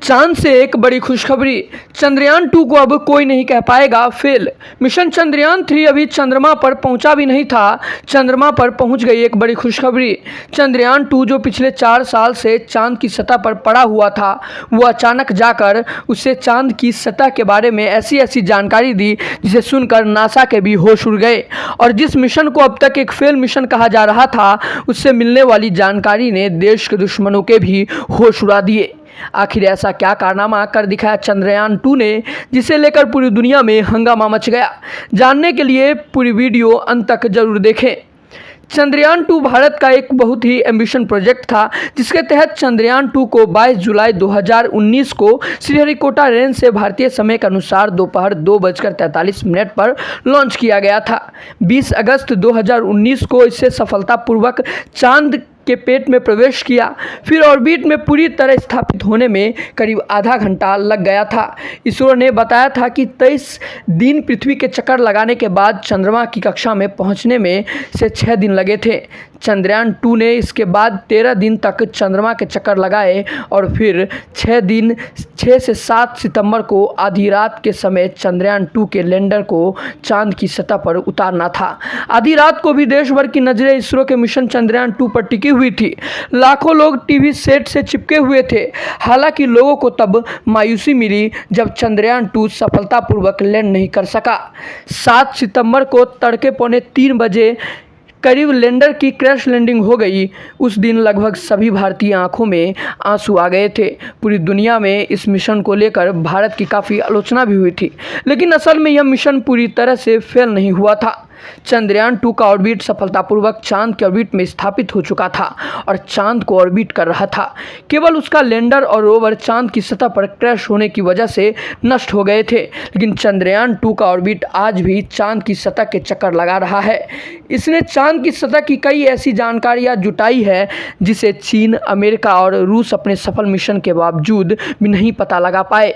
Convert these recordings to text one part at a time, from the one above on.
चांद से एक बड़ी खुशखबरी। चंद्रयान 2 को अब कोई नहीं कह पाएगा फेल। मिशन चंद्रयान 3 अभी चंद्रमा पर पहुंचा भी नहीं था, चंद्रमा पर पहुंच गई एक बड़ी खुशखबरी। चंद्रयान 2 जो पिछले 4 साल से चांद की सतह पर पड़ा हुआ था, वो अचानक जाकर उससे चांद की सतह के बारे में ऐसी ऐसी जानकारी दी जिसे सुनकर नासा के भी होश उड़ गए। और जिस मिशन को अब तक एक फेल मिशन कहा जा रहा था, उससे मिलने वाली जानकारी ने देश के दुश्मनों के भी होश उड़ा दिए। आखिर ऐसा क्या कारनामा कर दिखाया चंद्रयान 2 ने, जिसे लेकर पूरी दुनिया में हंगामा मच गया। जानने के लिए पूरी वीडियो अंत तक जरूर देखें। चंद्रयान 2 भारत का एक बहुत ही एम्बिशन प्रोजेक्ट था, जिसके तहत चंद्रयान 2 को 22 जुलाई 2019 को श्रीहरिकोटा रेंज से भारतीय समय के अनुसार दोपहर 2:43 पर लॉन्च किया गया था। 20 अगस्त 2019 को इसे सफलतापूर्वक चांद के पेट में प्रवेश किया। फिर ऑर्बिट में पूरी तरह स्थापित होने में करीब आधा घंटा लग गया था। इसरो ने बताया था कि 23 दिन पृथ्वी के चक्कर लगाने के बाद चंद्रमा की कक्षा में पहुंचने में से 6 दिन लगे थे। चंद्रयान 2 ने इसके बाद 13 दिन तक चंद्रमा के चक्कर लगाए और फिर 6 से 7 सितंबर को आधी रात के समय चंद्रयान 2 के लैंडर को चांद की सतह पर उतारना था। आधी रात को भी देश भर की नजरें इसरो के मिशन चंद्रयान 2 पर टिकी हुई थी। लाखों लोग टीवी सेट से चिपके हुए थे। हालांकि लोगों को तब मायूसी मिली जब चंद्रयान 2 सफलतापूर्वक लैंड नहीं कर सका। 7 सितंबर को तड़के 2:45 बजे करीब लैंडर की क्रैश लैंडिंग हो गई। उस दिन लगभग सभी भारतीय आंखों में आंसू आ गए थे। पूरी दुनिया में इस मिशन को लेकर भारत की काफ़ी आलोचना भी हुई थी, लेकिन असल में यह मिशन पूरी तरह से फेल नहीं हुआ था। चंद्रयान 2 का ऑर्बिट सफलतापूर्वक चांद के ऑर्बिट में स्थापित हो चुका था और चांद को ऑर्बिट कर रहा था। केवल उसका लैंडर और रोवर चांद की सतह पर क्रैश होने की वजह से नष्ट हो गए थे। लेकिन चंद्रयान 2 का ऑर्बिट आज भी चांद की सतह के चक्कर लगा रहा है। इसने चांद की सतह की कई ऐसी जानकारियां जुटाई है जिसे चीन, अमेरिका और रूस अपने सफल मिशन के बावजूद भी नहीं पता लगा पाए।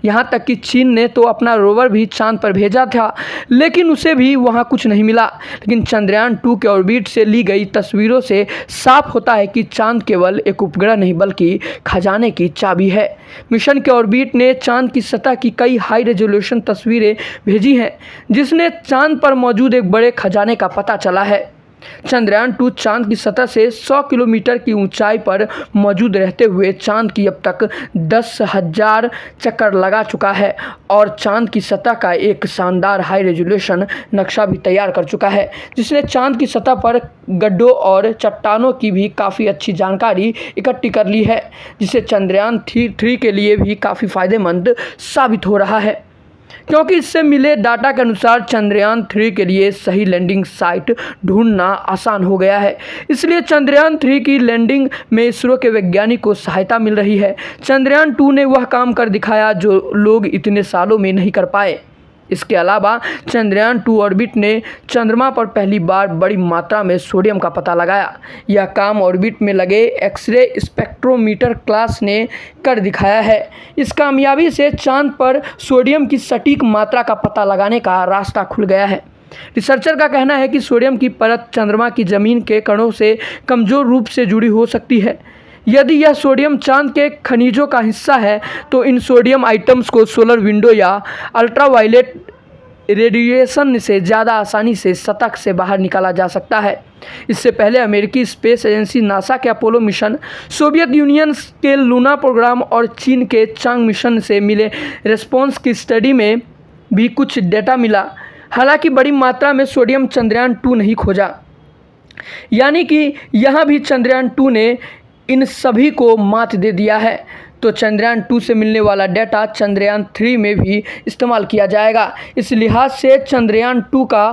यहाँ तक कि चीन ने तो अपना रोवर भी चांद पर भेजा था, लेकिन उसे भी वहाँ कुछ नहीं मिला। लेकिन चंद्रयान 2 के ऑर्बिट से ली गई तस्वीरों से साफ होता है कि चांद केवल एक उपग्रह नहीं बल्कि खजाने की चाबी है। मिशन के ऑर्बिट ने चांद की सतह की कई हाई रेजोल्यूशन तस्वीरें भेजी हैं, जिसने चांद पर मौजूद एक बड़े खजाने का पता चला है। चंद्रयान 2 चांद की सतह से 100 किलोमीटर की ऊंचाई पर मौजूद रहते हुए चांद की अब तक 10,000 चक्कर लगा चुका है और चांद की सतह का एक शानदार हाई रेजोल्यूशन नक्शा भी तैयार कर चुका है, जिसने चांद की सतह पर गड्ढों और चट्टानों की भी काफ़ी अच्छी जानकारी इकट्ठी कर ली है, जिसे चंद्रयान 3 के लिए भी काफ़ी फ़ायदेमंद साबित हो रहा है, क्योंकि इससे मिले डाटा के अनुसार चंद्रयान 3 के लिए सही लैंडिंग साइट ढूंढना आसान हो गया है। इसलिए चंद्रयान 3 की लैंडिंग में इसरो के वैज्ञानिक को सहायता मिल रही है। चंद्रयान 2 ने वह काम कर दिखाया जो लोग इतने सालों में नहीं कर पाए। इसके अलावा चंद्रयान 2 ऑर्बिट ने चंद्रमा पर पहली बार बड़ी मात्रा में सोडियम का पता लगाया। यह काम ऑर्बिट में लगे एक्सरे स्पेक्ट्रोमीटर क्लास ने कर दिखाया है। इस कामयाबी से चांद पर सोडियम की सटीक मात्रा का पता लगाने का रास्ता खुल गया है। रिसर्चर का कहना है कि सोडियम की परत चंद्रमा की ज़मीन के कणों से कमज़ोर रूप से जुड़ी हो सकती है। यदि यह सोडियम चांद के खनिजों का हिस्सा है तो इन सोडियम आइटम्स को सोलर विंडो या अल्ट्रावायलेट रेडिएशन से ज़्यादा आसानी से सतह से बाहर निकाला जा सकता है। इससे पहले अमेरिकी स्पेस एजेंसी नासा के अपोलो मिशन, सोवियत यूनियन के लूना प्रोग्राम और चीन के चांग मिशन से मिले रिस्पॉन्स की स्टडी में भी कुछ डेटा मिला। हालांकि बड़ी मात्रा में सोडियम चंद्रयान 2 नहीं खोजा, यानी कि यहाँ भी चंद्रयान 2 ने इन सभी को मात दे दिया है। तो चंद्रयान 2 से मिलने वाला डेटा चंद्रयान 3 में भी इस्तेमाल किया जाएगा। इस लिहाज से चंद्रयान 2 का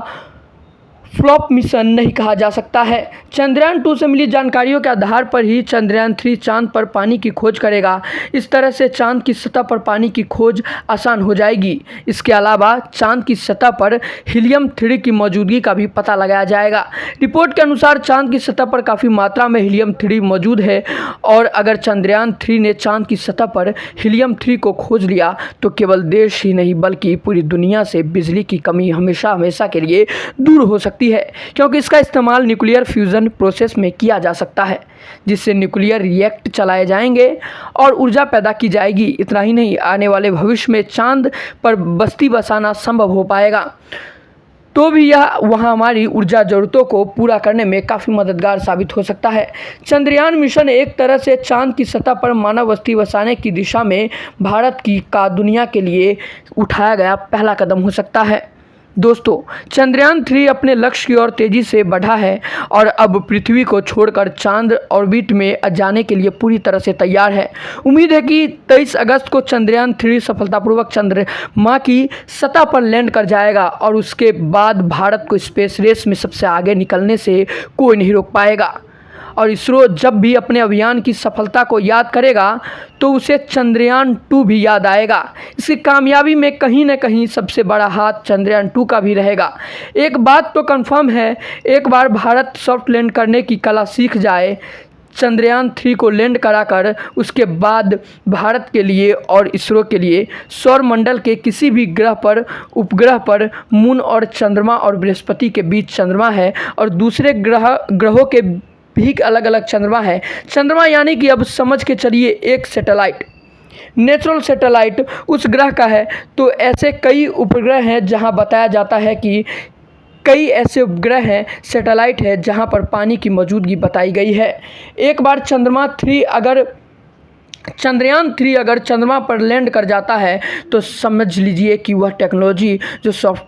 फ्लॉप मिशन नहीं कहा जा सकता है। चंद्रयान 2 से मिली जानकारियों के आधार पर ही चंद्रयान 3 चांद पर पानी की खोज करेगा। इस तरह से चांद की सतह पर पानी की खोज आसान हो जाएगी। इसके अलावा चांद की सतह पर हीलियम 3 की मौजूदगी का भी पता लगाया जाएगा। रिपोर्ट के अनुसार चांद की सतह पर काफ़ी मात्रा में हीलियम 3 मौजूद है और अगर चंद्रयान 3 ने चांद की सतह पर हीलियम 3 को खोज लिया तो केवल देश ही नहीं बल्कि पूरी दुनिया से बिजली की कमी हमेशा हमेशा के लिए दूर हो सकती सकती है, क्योंकि इसका इस्तेमाल न्यूक्लियर फ्यूज़न प्रोसेस में किया जा सकता है, जिससे न्यूक्लियर रिएक्ट चलाए जाएंगे और ऊर्जा पैदा की जाएगी। इतना ही नहीं, आने वाले भविष्य में चांद पर बस्ती बसाना संभव हो पाएगा, तो भी यह वहां हमारी ऊर्जा ज़रूरतों को पूरा करने में काफ़ी मददगार साबित हो सकता है। चंद्रयान मिशन एक तरह से चांद की सतह पर मानव बस्ती बसाने की दिशा में भारत का दुनिया के लिए उठाया गया पहला कदम हो सकता है। दोस्तों, चंद्रयान 3 अपने लक्ष्य की ओर तेज़ी से बढ़ा है और अब पृथ्वी को छोड़कर चांद ऑर्बिट में जाने के लिए पूरी तरह से तैयार है। उम्मीद है कि 23 अगस्त को चंद्रयान 3 सफलतापूर्वक चंद्रमा की सतह पर लैंड कर जाएगा और उसके बाद भारत को स्पेस रेस में सबसे आगे निकलने से कोई नहीं रोक पाएगा। और इसरो जब भी अपने अभियान की सफलता को याद करेगा तो उसे चंद्रयान 2 भी याद आएगा। इसकी कामयाबी में कहीं न कहीं सबसे बड़ा हाथ चंद्रयान 2 का भी रहेगा। एक बात तो कंफर्म है, एक बार भारत सॉफ्ट लैंड करने की कला सीख जाए, चंद्रयान 3 को लैंड कराकर उसके बाद भारत के लिए और इसरो के लिए सौरमंडल के किसी भी ग्रह पर, उपग्रह पर, मून और चंद्रमा और बृहस्पति के बीच चंद्रमा है और दूसरे ग्रहों के भी अलग अलग चंद्रमा है। चंद्रमा यानी कि अब समझ के चलिए एक सैटेलाइट, नेचुरल सैटेलाइट उस ग्रह का है। तो ऐसे कई उपग्रह हैं जहां बताया जाता है कि कई ऐसे उपग्रह हैं, सैटेलाइट है जहां पर पानी की मौजूदगी बताई गई है। एक बार चंद्रयान 3 अगर चंद्रमा पर लैंड कर जाता है तो समझ लीजिए कि वह टेक्नोलॉजी जो सॉफ्ट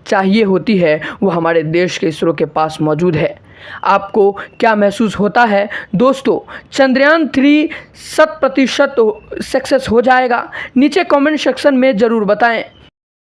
चाहिए होती है वो हमारे देश के इसरो के पास मौजूद है। आपको क्या महसूस होता है दोस्तों? चंद्रयान 3 100% सक्सेस हो जाएगा? नीचे कमेंट सेक्शन में ज़रूर बताएं।